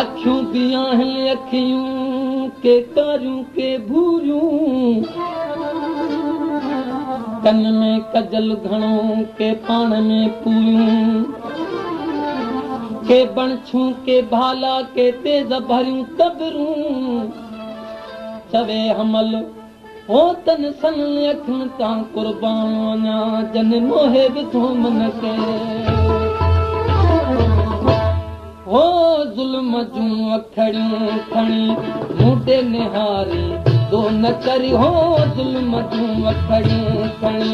अखियूं बि आहिनि अखियूं के कारियूं के भूरियूं कन में कजल घणो के पाण में पूरियूं के बणछूं के भाला के तेज भरियूं तबरूं चवे हमल हो तन सन अखियुनि तां कुर्बान वञा जन मोहे विधो मन के हो ज़ुल्म जूं अखड़ियूं खणी मूंडे निहारी दो न करी हो ज़ुल्म जूं अखड़ियूं खणी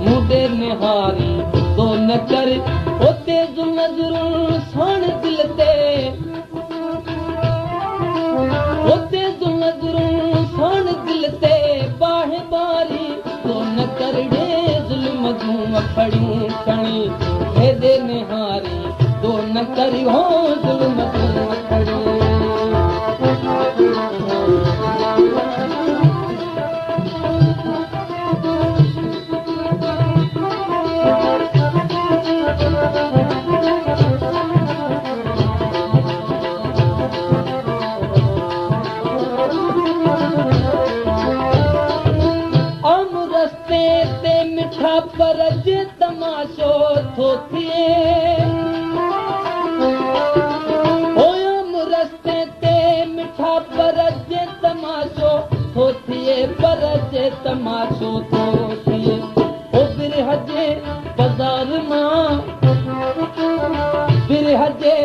मूंडे निहारी दो न करी उते जूं नज़रूं साण दिल ते उते जूं नज़रूं साण दिल ते बाहि बारी दो न करड़े ज़ुल्म जूं अखड़ियूं खणी हेॾे निहारी दो न करी हो ज़ुल्म जूं अखड़ियूं पर जे तमाशो थो थिए होयम रस्ते ते मिठा पर जे तमाशो थो थिए पर जे तमाशो थो थिए ओ बिरह जे बाज़ार मां बिरह जे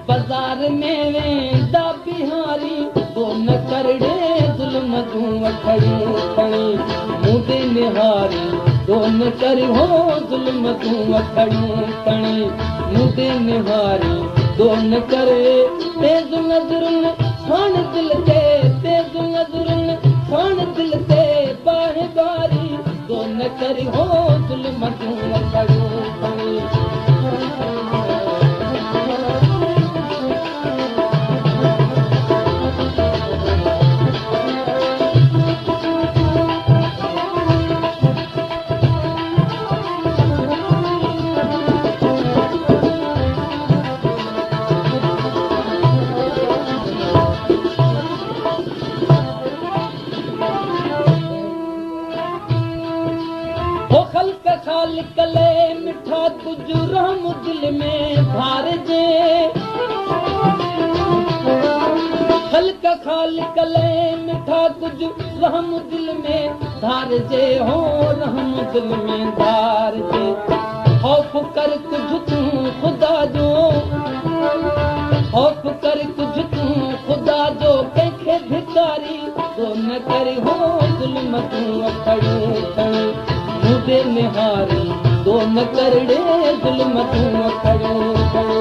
बाज़ार में वेंदा बिहारी दो न करड़े ज़ुल्म जूं अखड़ियूं खणी मूंडे निहारी दो न करी हो ज़ुल्म जूं अखड़ियूं खणी मूंडे निहारी दो न करे तेज़ नज़रुनि साण दिल ते तेज़ नज़रुनि साण दिल ते बाहि बारी दो न करी हो ज़ुल्म जूं अखड़ियूं खणी कले मिठा कुछ रहम दिल में भार जे हल्क खाल कले मिठा कुछ रहम दिल में धार जे हो रहम दिल में धार जे खौफ कर कुछ तू खुदा जो खौफ कर कुछ तू खुदा जो कंहिंखे भिकारी तो न करी हो ज़ुल्म तूं अखड़ियूं खणी मूंडे निहारी दो न करड़े ज़ुल्म तूं अखड़ियूं खणी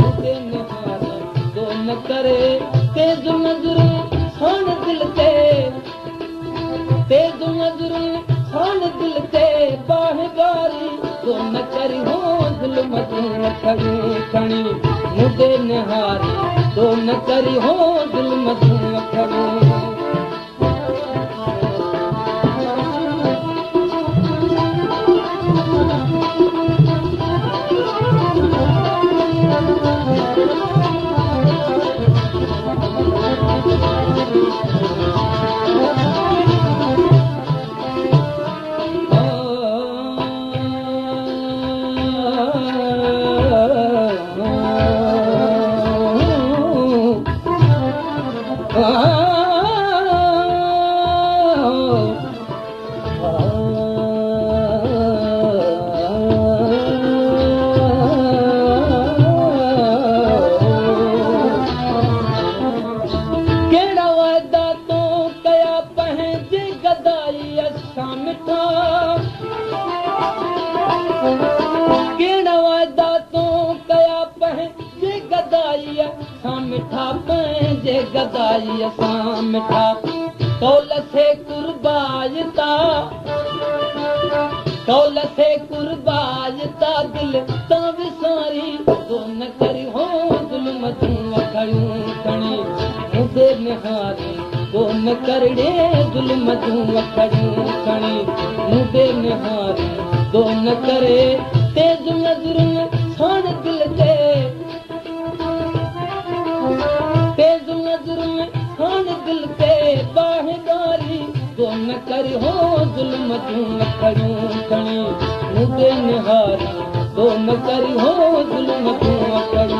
मूंडे निहारी दो न करे तेज़ नज़रूं साण दिल ते तेज़ नज़रूं साण दिल ते बाहि बारी दो न करी हो ज़ुल्म तूं अखड़ियूं खणी मूंडे निहारी दो न करी हो ज़ुल्म तूं अखड़ियूं गदाई सां मिठा कौल थे कुर्बायता कौल थे कुर्बायता दिल तां विसारी तो न करी हो ज़ुल्म तूं अखड़ियूं खणी मूंडे निहारी दोन करड़े ज़ुल्म जूं अखड़ियूं खणी मुंडे निहारी दोन करे तेज़ नज़रुनि साण दिल ते तेज़ नज़रुनि साण दिल ते बाहेदारी दोन कर हो ज़ुल्म जूं अखड़ियूं खणी मुंडे निहारी दोन कर हो ज़ुल्म जूं अखड़ियूं